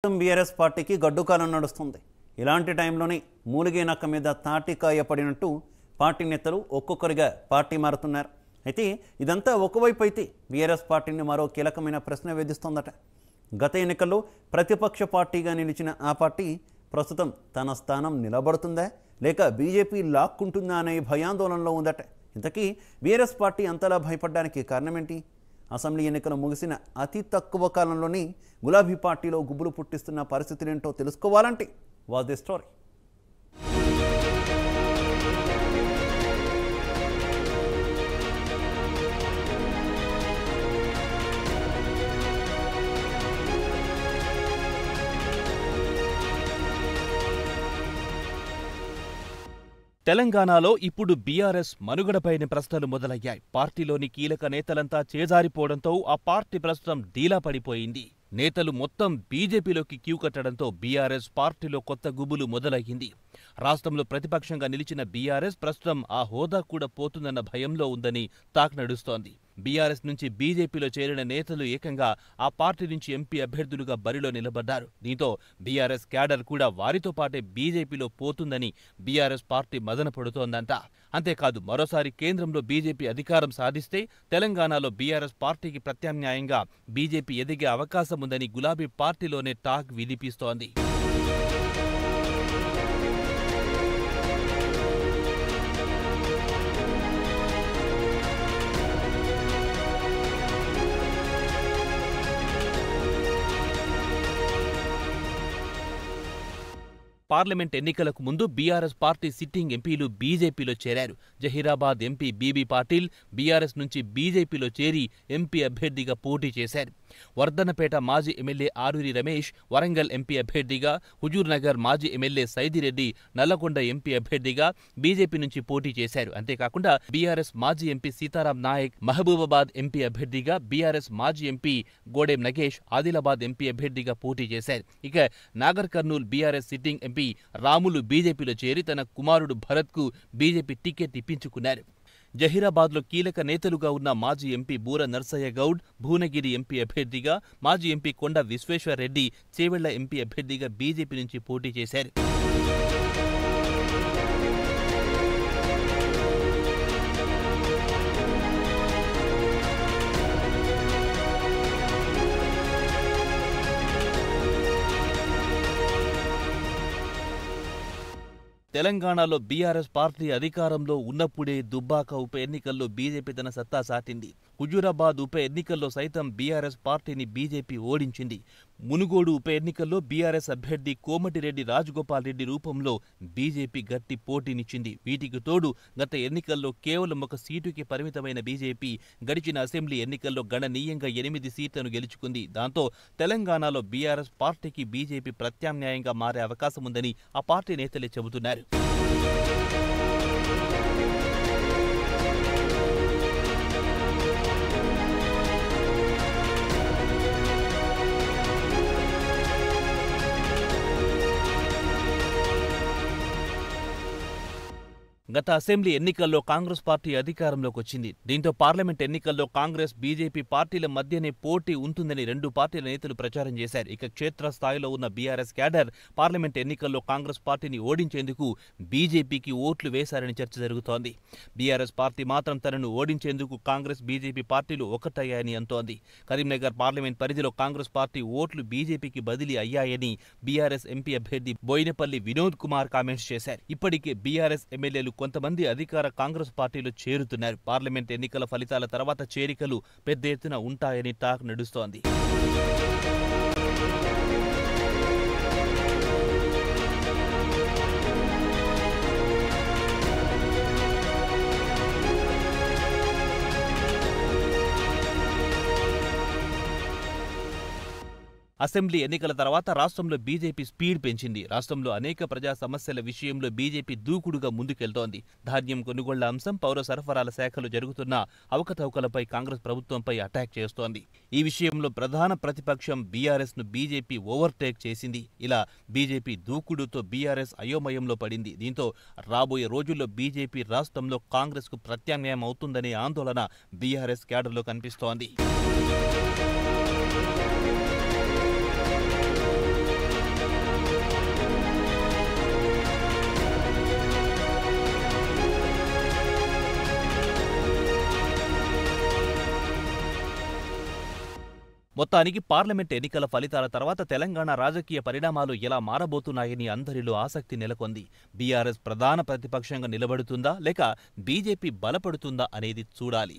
BRS పార్టీకి గడ్డుకాలం నడుస్తుంది. ఇలాంటి టైంలోనే మూలిగే నక్క మీద తాటికాయ పడినట్టు పార్టీ నేతలు ఒక్కొక్కరిగా పార్టీ మారుతున్నారు. అయితే ఇదంతా ఒకవైపు అయితే బీఆర్ఎస్ పార్టీని మరో కీలకమైన ప్రశ్న వేధిస్తోందట. గత ఎన్నికల్లో ప్రతిపక్ష పార్టీగా నిలిచిన ఆ పార్టీ ప్రస్తుతం తన స్థానం నిలబడుతుందా లేక బీజేపీ లాక్కుంటుందా అనే భయాందోళనలో ఉందట. ఇంతకీ బీఆర్ఎస్ పార్టీ అంతలా భయపడడానికి కారణమేంటి? అసెంబ్లీ ఎన్నికలు ముగిసిన అతి తక్కువ కాలంలోనే గులాబీ పార్టీలో గుబులు పుట్టిస్తున్న పరిస్థితులేంటో తెలుసుకోవాలంటే వాజ్ ది స్టోరీ. తెలంగాణలో ఇప్పుడు బీఆర్ఎస్ మనుగడపైన ప్రశ్నలు మొదలయ్యాయి. పార్టీలోని కీలక నేతలంతా చేజారిపోవడంతో ఆ పార్టీ ప్రస్తుతం డీలా పడిపోయింది. నేతలు మొత్తం బీజేపీలోకి క్యూ కట్టడంతో బీఆర్ఎస్ పార్టీలో కొత్త గుబులు మొదలయ్యింది. రాష్ట్రంలో ప్రతిపక్షంగా నిలిచిన బీఆర్ఎస్ ప్రస్తుతం ఆ హోదా కూడా పోతుందన్న భయంలో ఉందని టాక్ నడుస్తోంది. బీఆర్ఎస్ నుంచి బీజేపీలో చేరిన నేతలు ఏకంగా ఆ పార్టీ నుంచి ఎంపీ అభ్యర్థులుగా బరిలో నిలబడ్డారు. దీంతో బీఆర్ఎస్ క్యాడర్ కూడా వారితో పాటే బీజేపీలో పోతుందని బీఆర్ఎస్ పార్టీ మదన పడుతోందంట. అంతేకాదు, మరోసారి కేంద్రంలో బీజేపీ అధికారం సాధిస్తే తెలంగాణలో బీఆర్ఎస్ పార్టీకి ప్రత్యామ్నాయంగా బీజేపీ ఎదిగే అవకాశం ఉందని గులాబీ పార్టీలోనే టాక్ వినిపిస్తోంది. పార్లమెంట్ ఎన్నికలకు ముందు బీఆర్ఎస్ పార్టీ సిట్టింగ్ ఎంపీలు బీజేపీలో చేరారు. జహీరాబాద్ ఎంపీ బీబీ పాటిల్ బీఆర్ఎస్ నుంచి బీజేపీలో చేరి ఎంపీ అభ్యర్థిగా పోటీ చేశారు. వర్ధన్నపేట మాజీ ఎమ్మెల్యే ఆరూరి రమేష్ వరంగల్ ఎంపీ అభ్యర్థిగా, హుజూర్నగర్ మాజీ ఎమ్మెల్యే సైదిరెడ్డి నల్లగొండ ఎంపీ అభ్యర్థిగా బీజేపీ నుంచి పోటీ చేశారు. అంతేకాకుండా బీఆర్ఎస్ మాజీ ఎంపీ సీతారాం నాయక్ మహబూబాబాద్ ఎంపీ అభ్యర్థిగా, బీఆర్ఎస్ మాజీ ఎంపీ గోడెం నగేష్ ఆదిలాబాద్ ఎంపీ అభ్యర్థిగా పోటీ చేశారు. ఇక నాగర్ కర్నూల్ బీఆర్ఎస్ సిట్టింగ్ ఎంపీ రాములు బీజేపీలో చేరి తన కుమారుడు భరత్కు బీజేపీ టికెట్ ఇప్పించుకున్నారు. జహీరాబాద్లో కీలక నేతలుగా ఉన్న మాజీ ఎంపీ బూర నర్సయ్య గౌడ్ భువనగిరి ఎంపీ అభ్యర్థిగా, మాజీ ఎంపీ కొండ విశ్వేశ్వర్రెడ్డి చేవెళ్ల ఎంపీ అభ్యర్థిగా బీజేపీ నుంచి పోటీ చేశారు. తెలంగాణలో బీఆర్ఎస్ పార్టీ అధికారంలో ఉన్నప్పుడే దుబ్బాక ఉప ఎన్నికల్లో బీజేపీ తన సత్తా సాటింది. హుజూరాబాద్ ఉప ఎన్నికల్లో సైతం బీఆర్ఎస్ పార్టీని బీజేపీ ఓడించింది. మునుగోడు ఉప ఎన్నికల్లో బీఆర్ఎస్ అభ్యర్థి కోమటిరెడ్డి రాజగోపాల్ రెడ్డి రూపంలో బీజేపీ గట్టి పోటీనిచ్చింది. వీటికి తోడు గత ఎన్నికల్లో కేవలం ఒక సీటుకి పరిమితమైన బీజేపీ గడిచిన అసెంబ్లీ ఎన్నికల్లో గణనీయంగా 8 సీట్లను గెలుచుకుంది. దాంతో తెలంగాణలో బీఆర్ఎస్ పార్టీకి బీజేపీ ప్రత్యామ్నాయంగా మారే అవకాశం ఉందని ఆ పార్టీ నేతలే చెబుతున్నారు. గత అసెంబ్లీ ఎన్నికల్లో కాంగ్రెస్ పార్టీ అధికారంలోకి వచ్చింది. దీంతో పార్లమెంట్ ఎన్నికల్లో కాంగ్రెస్ బీజేపీ పార్టీల మధ్యనే పోటీ ఉంటుందని రెండు పార్టీల నేతలు ప్రచారం చేశారు. ఇక క్షేత్రస్థాయిలో ఉన్న బీఆర్ఎస్ క్యాడర్ పార్లమెంట్ ఎన్నికల్లో కాంగ్రెస్ పార్టీని ఓడించేందుకు బీజేపీకి ఓట్లు వేశారని చర్చ జరుగుతోంది. బీఆర్ఎస్ పార్టీ మాత్రం తనను ఓడించేందుకు కాంగ్రెస్ బీజేపీ పార్టీలు ఒకటయ్యాయని అంటోంది. కరీంనగర్ పార్లమెంట్ పరిధిలో కాంగ్రెస్ పార్టీ ఓట్లు బీజేపీకి బదిలీ అయ్యాయని బీఆర్ఎస్ ఎంపీ అభ్యర్థి బోయినపల్లి వినోద్ కుమార్ కామెంట్స్ చేశారు. ఇప్పటికే బీఆర్ఎస్ ఎమ్మెల్యేలు కొంతమంది అధికార కాంగ్రెస్ పార్టీలో చేరుతున్నారు. పార్లమెంట్ ఎన్నికల ఫలితాల తర్వాత చేరికలు పెద్ద ఎత్తున ఉంటాయని టాక్ నడుస్తోంది. అసెంబ్లీ ఎన్నికల తర్వాత రాష్ట్రంలో బీజేపీ స్పీడ్ పెంచింది. రాష్ట్రంలో అనేక ప్రజా సమస్యల విషయంలో బీజేపీ దూకుడుగా ముందుకెళ్తోంది. ధాన్యం కొనుగోళ్ల అంశం, పౌర సరఫరాల శాఖలు జరుగుతున్న అవకతవకలపై కాంగ్రెస్ ప్రభుత్వంపై అటాక్ చేస్తోంది. ఈ విషయంలో ప్రధాన ప్రతిపక్షం బీఆర్ఎస్ ను బీజేపీ ఓవర్టేక్ చేసింది. ఇలా బీజేపీ దూకుడుతో బీఆర్ఎస్ అయోమయంలో పడింది. దీంతో రాబోయే రోజుల్లో బీజేపీ రాష్ట్రంలో కాంగ్రెస్ కు ప్రత్యామ్నాయం అవుతుందనే ఆందోళన బీఆర్ఎస్ క్యాడర్లో కనిపిస్తోంది. మొత్తానికి పార్లమెంట్ ఎన్నికల ఫలితాల తర్వాత తెలంగాణ రాజకీయ పరిణామాలు ఎలా మారబోతున్నాయని అందరిలో ఆసక్తి నెలకొంది. బీఆర్ఎస్ ప్రధాన ప్రతిపక్షంగా నిలబడుతుందా లేక బీజేపీ బలపడుతుందా అనేది చూడాలి.